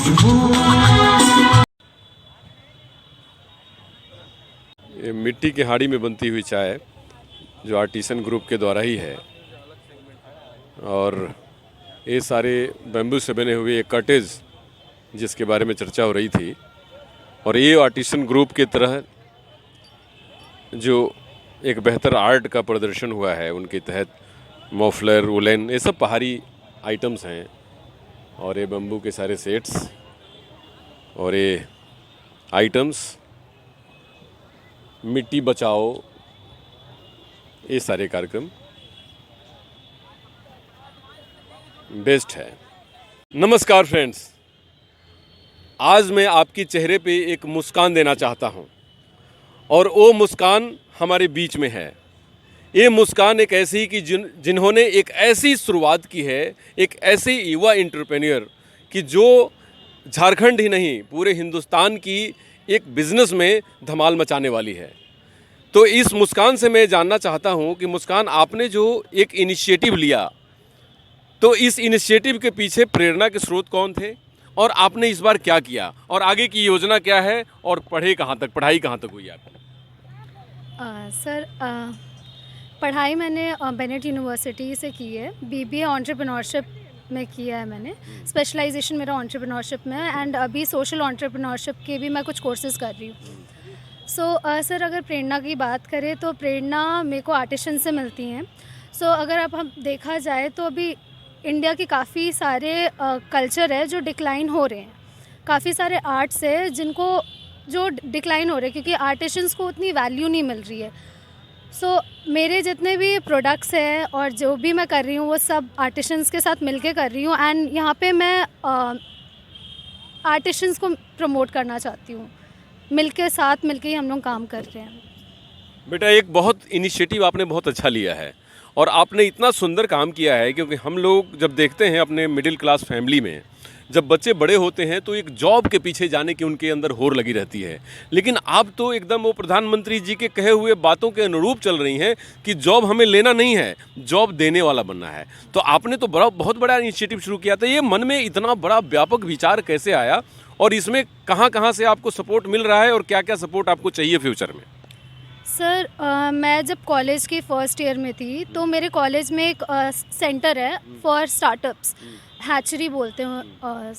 ये मिट्टी की हाड़ी में बनती हुई चाय जो आर्टिसन ग्रुप के द्वारा ही है, और ये सारे बैम्बू से बने हुए एक कॉटेज जिसके बारे में चर्चा हो रही थी, और ये आर्टिसन ग्रुप के तरह जो एक बेहतर आर्ट का प्रदर्शन हुआ है उनके तहत मफलर, वुलन, ये सब पहाड़ी आइटम्स हैं, और ये बम्बू के सारे सेट्स और ये आइटम्स, मिट्टी बचाओ, ये सारे कार्यक्रम बेस्ट है। नमस्कार फ्रेंड्स, आज मैं आपके चेहरे पे एक मुस्कान देना चाहता हूँ, और वो मुस्कान हमारे बीच में है। ये मुस्कान एक ऐसी कि जिन्होंने एक ऐसी शुरुआत की है, एक ऐसे युवा एंटरप्रेन्योर कि जो झारखंड ही नहीं पूरे हिंदुस्तान की एक बिज़नेस में धमाल मचाने वाली है। तो इस मुस्कान से मैं जानना चाहता हूं कि मुस्कान, आपने जो एक इनिशिएटिव लिया, तो इस इनिशिएटिव के पीछे प्रेरणा के स्रोत कौन थे, और आपने इस बार क्या किया, और आगे की योजना क्या है, और पढ़ाई कहाँ तक हुई आपकी? सर, पढ़ाई मैंने बेनेट यूनिवर्सिटी से की है। बीबीए एंटरप्रेन्योरशिप में किया है मैंने। स्पेशलाइजेशन मेरा एंटरप्रेन्योरशिप में है, एंड अभी सोशल एंटरप्रेन्योरशिप के भी मैं कुछ कोर्सेज़ कर रही हूँ। सर, अगर प्रेरणा की बात करें तो प्रेरणा मेरे को आर्टिशन से मिलती हैं। अगर अब हम देखा जाए तो अभी इंडिया के काफ़ी सारे कल्चर है जो डिक्लाइन हो रहे हैं। काफ़ी सारे आर्ट्स है जो डिक्लाइन हो रहे हैं, क्योंकि आर्टिशंस को उतनी वैल्यू नहीं मिल रही है। मेरे जितने भी प्रोडक्ट्स हैं और जो भी मैं कर रही हूँ वो सब आर्टिशंस के साथ मिलके कर रही हूँ, एंड यहाँ पे मैं आर्टिशंस को प्रमोट करना चाहती हूँ। साथ मिलके ही हम लोग काम कर रहे हैं। बेटा, एक बहुत इनिशिएटिव आपने बहुत अच्छा लिया है, और आपने इतना सुंदर काम किया है, क्योंकि हम लोग जब देखते हैं अपने मिडिल क्लास फैमिली में, जब बच्चे बड़े होते हैं तो एक जॉब के पीछे जाने की उनके अंदर होड़ लगी रहती है, लेकिन आप तो एकदम वो प्रधानमंत्री जी के कहे हुए बातों के अनुरूप चल रही हैं कि जॉब हमें लेना नहीं है, जॉब देने वाला बनना है। तो आपने तो बहुत बड़ा इनिशिएटिव शुरू किया था। ये मन में इतना बड़ा व्यापक विचार कैसे आया, और इसमें कहाँ से आपको सपोर्ट मिल रहा है, और क्या क्या सपोर्ट आपको चाहिए फ्यूचर में? सर, मैं जब कॉलेज के फर्स्ट ईयर में थी तो मेरे कॉलेज में एक सेंटर है फॉर स्टार्टअप्स, हैचरी बोलते हैं।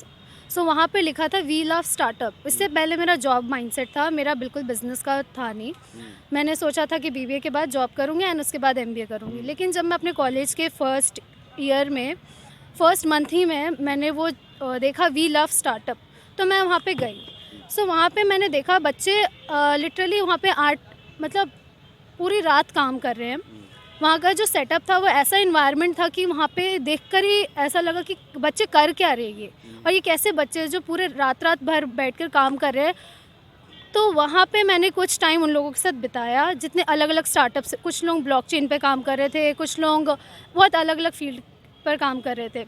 वहाँ पे लिखा था वी लव स्टार्टअप। इससे पहले मेरा जॉब माइंडसेट था, मेरा बिल्कुल बिजनेस का था नहीं। मैंने सोचा था कि बीबीए के बाद जॉब करूँगी एंड उसके बाद एमबीए करूँगी। लेकिन जब मैं अपने कॉलेज के फर्स्ट ईयर में फर्स्ट मंथ ही में मैंने वो देखा वी लव स्टार्टअप, तो मैं वहाँ पे गई। वहाँ पे मैंने देखा बच्चे लिटरली वहाँ पे मतलब पूरी रात काम कर रहे हैं। वहाँ का जो सेटअप था वो ऐसा इन्वायरमेंट था कि वहाँ पे देखकर ही ऐसा लगा कि बच्चे कर क्या रहे हैं, और ये कैसे बच्चे जो पूरे रात भर बैठकर काम कर रहे हैं। तो वहाँ पे मैंने कुछ टाइम उन लोगों के साथ बिताया, जितने अलग अलग स्टार्टअप्स, कुछ लोग ब्लॉकचेन पे काम कर रहे थे, कुछ लोग बहुत अलग अलग फील्ड पर काम कर रहे थे।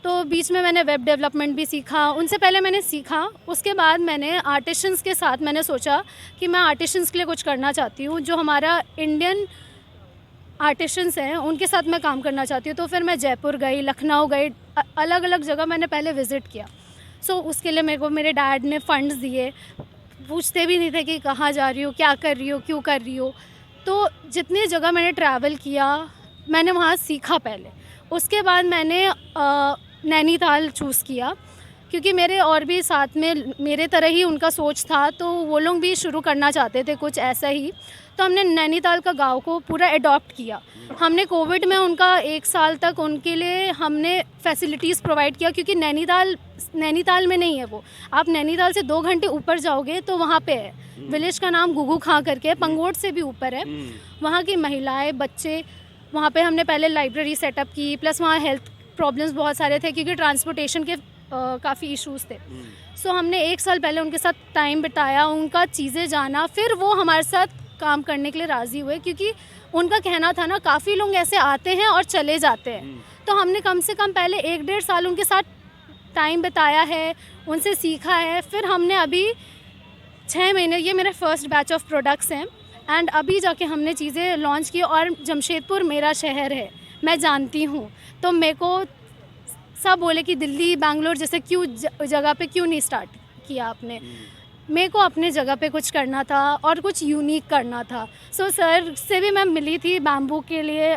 तो बीच में मैंने वेब डेवलपमेंट भी सीखा, उनसे पहले मैंने सीखा। उसके बाद मैंने आर्टिशंस के साथ मैंने सोचा कि मैं आर्टिशंस के लिए कुछ करना चाहती हूँ, जो हमारा इंडियन आर्टिशंस हैं उनके साथ मैं काम करना चाहती हूँ। तो फिर मैं जयपुर गई, लखनऊ गई, अलग अलग जगह मैंने पहले विज़िट किया। उसके लिए मेरे को मेरे डैड ने फ़ंड्स दिए, पूछते भी नहीं थे कि कहाँ जा रही हो, क्या कर रही हो, क्यों कर रही हो। तो जितनी जगह मैंने ट्रैवल किया, मैंने वहाँ सीखा पहले। उसके बाद मैंने नैनीताल चूज़ किया, क्योंकि मेरे और भी साथ में मेरे तरह ही उनका सोच था, तो वो लोग भी शुरू करना चाहते थे कुछ ऐसा ही। तो हमने नैनीताल का गांव को पूरा अडॉप्ट किया। हमने कोविड में उनका 1 साल तक उनके लिए हमने फैसिलिटीज़ प्रोवाइड किया, क्योंकि नैनीताल में नहीं है वो। आप नैनीताल से 2 घंटे ऊपर जाओगे तो वहाँ पे है, विलेज का नाम गुगू खां करके है, पंगोट से भी ऊपर है। वहाँ की महिलाएँ, बच्चे, वहाँ पे हमने पहले लाइब्रेरी सेटअप की, प्लस वहाँ हेल्थ प्रॉब्लम्स बहुत सारे थे क्योंकि ट्रांसपोर्टेशन के काफ़ी इश्यूज़ थे। हमने 1 साल पहले उनके साथ टाइम बिताया, उनका चीज़ें जाना, फिर वो हमारे साथ काम करने के लिए राज़ी हुए, क्योंकि उनका कहना था ना, काफ़ी लोग ऐसे आते हैं और चले जाते हैं। तो हमने कम से कम पहले 1-1.5 साल उनके साथ टाइम बिताया है, उनसे सीखा है। फिर हमने अभी 6 महीने, ये मेरा फर्स्ट बैच ऑफ प्रोडक्ट्स हैं, एंड अभी जाके हमने चीज़ें लॉन्च की। और जमशेदपुर मेरा शहर है, मैं जानती हूँ, तो मेरे को सब बोले कि दिल्ली बैंगलोर जैसे क्यों जगह पे क्यों नहीं स्टार्ट किया आपने। मेरे को अपने जगह पे कुछ करना था और कुछ यूनिक करना था। सो सर से भी मैं मिली थी बैम्बू के लिए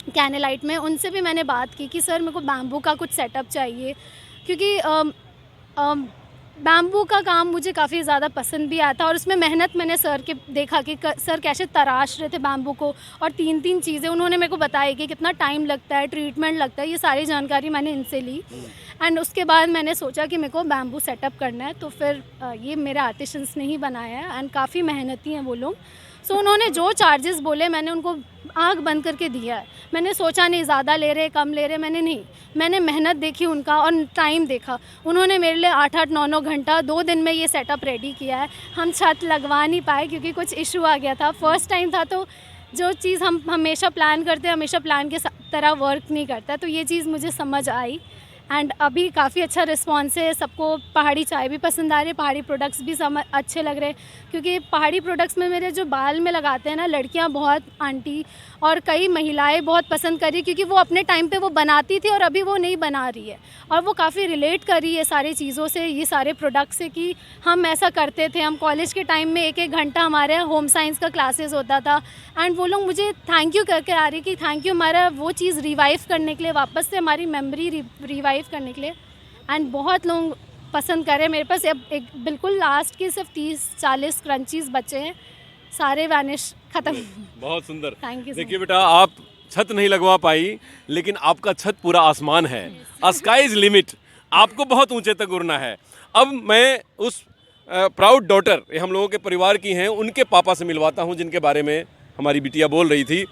कैनेलाइट में, उनसे भी मैंने बात की कि सर मेरे को बैम्बू का कुछ सेटअप चाहिए, क्योंकि बैम्बू का काम मुझे काफ़ी ज़्यादा पसंद भी आता और उसमें मेहनत मैंने सर के देखा कि सर कैसे तराश रहे थे बैम्बू को, और तीन तीन चीज़ें उन्होंने मेरे को बताई कि कितना टाइम लगता है, ट्रीटमेंट लगता है, ये सारी जानकारी मैंने इनसे ली। एंड उसके बाद मैंने सोचा कि मेरे को बैम्बू सेटअप करना है, तो फिर ये मेरे आर्टिशंस ने ही बनाया है एंड काफ़ी मेहनती हैं वो लोग। सो उन्होंने जो चार्जेस बोले मैंने उनको आँख बंद करके दिया है। मैंने सोचा नहीं ज़्यादा ले रहे कम ले रहे, मैंने मेहनत देखी उनका और टाइम देखा। उन्होंने मेरे लिए 8-8 9-9 घंटा 2 दिन में ये सेटअप रेडी किया है। हम छत लगवा नहीं पाए क्योंकि कुछ इशू आ गया था, फर्स्ट टाइम था, तो जो चीज़ हम हमेशा प्लान करते हैं हमेशा प्लान के तरह वर्क नहीं करता, तो ये चीज़ मुझे समझ आई। एंड अभी काफ़ी अच्छा रिस्पॉन्स है, सबको पहाड़ी चाय भी पसंद आ रही है, पहाड़ी प्रोडक्ट्स भी अच्छे लग रहे हैं, क्योंकि पहाड़ी प्रोडक्ट्स में मेरे जो बाल में लगाते हैं ना लड़कियां, बहुत आंटी और कई महिलाएं बहुत पसंद कर रही है, क्योंकि वो अपने टाइम पे वो बनाती थी और अभी वो नहीं बना रही है, और वो काफ़ी रिलेट कर रही है सारी चीज़ों से, ये सारे प्रोडक्ट से, कि हम ऐसा करते थे। हम कॉलेज के टाइम में 1-1 घंटा हमारे होम साइंस का क्लासेस होता था, एंड वो लोग मुझे थैंक यू करके आ रही कि थैंक यू हमारा वो चीज़ रिवाइव करने के लिए, वापस से हमारी मेमोरी रिवाइव करने के लिए। एंड बहुत लोग पसंद कर रहे हैं। मेरे पास अब एक बिल्कुल लास्ट के सिर्फ 30-40 क्रंचीज बचे हैं, सारे वैनिश खत्म। बहुत सुंदर। Thank you. देखिए बेटा, आप छत नहीं लगवा पाई, लेकिन आपका छत पूरा आसमान है। स्काई इज लिमिट, आपको बहुत ऊंचे तक उड़ना है। अब मैं उस प्राउड डॉटर, ये हम लोगों के परिवार की हैं, उनके पापा से मिलवाता हूं, जिनके बारे में हमारी बिटिया बोल रही थी।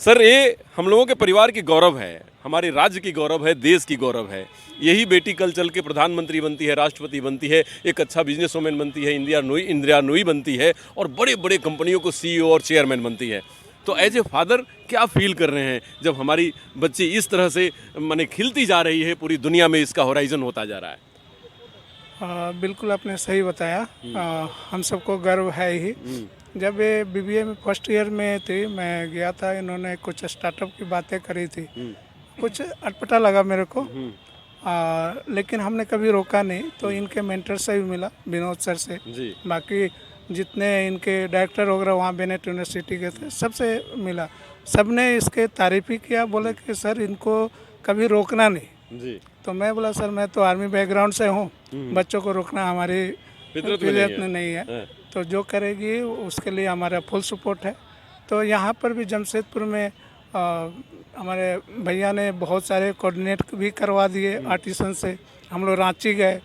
सर, ये हम लोगों के परिवार की गौरव है, हमारे राज्य की गौरव है, देश की गौरव है। यही बेटी कल चल के प्रधानमंत्री बनती है, राष्ट्रपति बनती है, एक अच्छा बिजनेसवुमन बनती है, इंदिरा नूई बनती है, और बड़े बड़े कंपनियों को CEO और चेयरमैन बनती है। तो एज ए फादर क्या फील कर रहे हैं जब हमारी बच्ची इस तरह से माने खिलती जा रही है, पूरी दुनिया में इसका होराइजन होता जा रहा है? बिल्कुल आपने सही बताया। हम सबको गर्व है ही। जब ये BBA में फर्स्ट ईयर में थी, मैं गया था, इन्होंने कुछ स्टार्टअप की बातें करी थी, कुछ अटपटा लगा मेरे को, लेकिन हमने कभी रोका नहीं। तो इनके मेंटर से भी मिला, विनोद सर से, बाकी जितने इनके डायरेक्टर वगैरह वहाँ बेनेट यूनिवर्सिटी के थे, सबसे मिला, सबने इसके तारीफ ही किया, बोले कि सर इनको कभी रोकना नहीं। तो मैं बोला सर मैं तो आर्मी बैकग्राउंड से हूँ, बच्चों को रोकना हमारी फितरत में नहीं है, तो जो करेगी उसके लिए हमारा फुल सपोर्ट है। तो यहाँ पर भी जमशेदपुर में हमारे भैया ने बहुत सारे कोऑर्डिनेट भी करवा दिए आर्टिसन से। हम लोग रांची गए,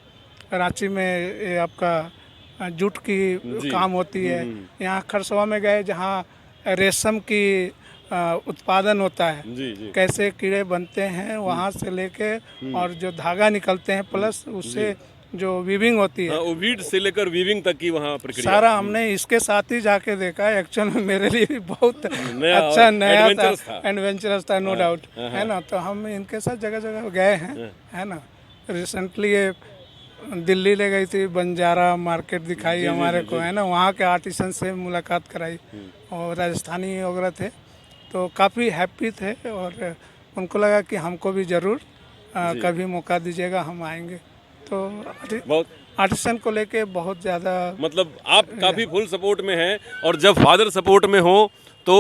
रांची में ये आपका जूट की काम होती है। यहाँ खरसवा में गए जहाँ रेशम की उत्पादन होता है, कैसे कीड़े बनते हैं वहाँ से लेके और जो धागा निकलते हैं, प्लस उससे जो वीविंग होती है, वीड से लेकर वीविंग तक की वहाँ प्रक्रिया सारा हमने इसके साथ ही जाके देखा। एक्चुअल में मेरे लिए भी बहुत अच्छा नया था, एडवेंचरस था, नो डाउट, है ना। तो हम इनके साथ जगह जगह गए हैं, है ना। रिसेंटली ये दिल्ली ले गई थी, बंजारा मार्केट दिखाई हमारे को, है ना, वहाँ के आर्टिसन से मुलाकात कराई, और राजस्थानी वगैरह थे, तो काफ़ी हैप्पी थे, और उनको लगा कि हमको भी ज़रूर कभी मौका दीजिएगा, हम आएंगे। तो बहुत आर्टिसन को लेके बहुत ज़्यादा, मतलब आप काफ़ी फुल सपोर्ट में हैं, और जब फादर सपोर्ट में हो तो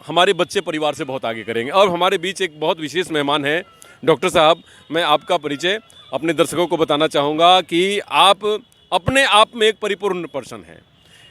हमारे बच्चे परिवार से बहुत आगे करेंगे। और हमारे बीच एक बहुत विशेष मेहमान हैं, डॉक्टर साहब। मैं आपका परिचय अपने दर्शकों को बताना चाहूँगा कि आप अपने आप में एक परिपूर्ण पर्सन हैं।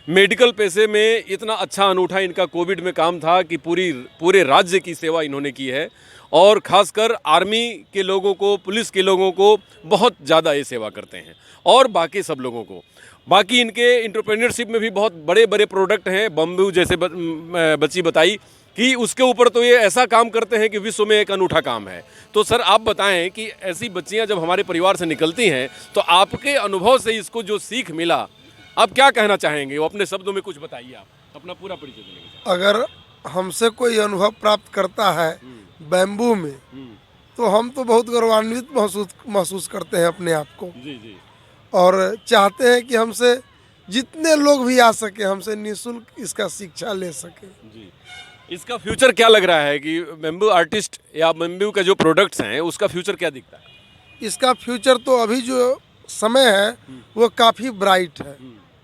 मेडिकल पेशे में इतना अच्छा अनूठा इनका कोविड में काम था कि पूरे राज्य की सेवा इन्होंने की है, और ख़ासकर आर्मी के लोगों को, पुलिस के लोगों को बहुत ज़्यादा ये सेवा करते हैं, और बाकी सब लोगों को। बाकी इनके एंटरप्रेन्योरशिप में भी बहुत बड़े बड़े प्रोडक्ट हैं, बम्बू जैसे बच्ची बताई कि उसके ऊपर तो ये ऐसा काम करते हैं कि विश्व में एक अनूठा काम है। तो सर आप बताएं कि ऐसी बच्चियां जब हमारे परिवार से निकलती हैं तो आपके अनुभव से इसको जो सीख मिला, आप क्या कहना चाहेंगे? वो अपने शब्दों में कुछ बताइए, आप अपना पूरा परिचय देंगे। अगर हमसे कोई अनुभव प्राप्त करता है बैम्बू में, तो हम तो बहुत गौरवान्वित महसूस करते हैं अपने आप को, और चाहते हैं कि हमसे जितने लोग भी आ सके, हमसे निःशुल्क इसका शिक्षा ले सके। इसका फ्यूचर क्या लग रहा है कि बेम्बू आर्टिस्ट या बेम्बू का जो प्रोडक्ट्स हैं उसका फ्यूचर क्या दिखता है? इसका फ्यूचर तो अभी जो समय है वो काफ़ी ब्राइट है।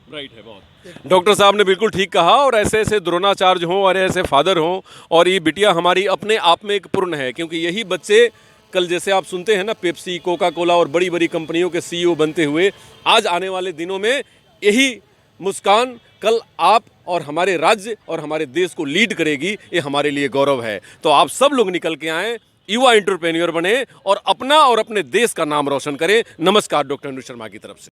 राइट है बहुत। डॉक्टर साहब ने बिल्कुल ठीक कहा, और ऐसे ऐसे द्रोणाचार्य हों और ऐसे फादर हों, और ये बिटिया हमारी अपने आप में एक पूर्ण है, क्योंकि यही बच्चे कल जैसे आप सुनते हैं ना पेप्सी, कोका कोला और बड़ी बड़ी कंपनियों के सीईओ बनते हुए, आज आने वाले दिनों में यही मुस्कान कल आप और हमारे राज्य और हमारे देश को लीड करेगी। ये हमारे लिए गौरव है। तो आप सब लोग निकल के आएँ, युवा एंटरप्रेन्योर बने और अपना और अपने देश का नाम रोशन करें। नमस्कार डॉक्टर अनुज शर्मा की तरफ से।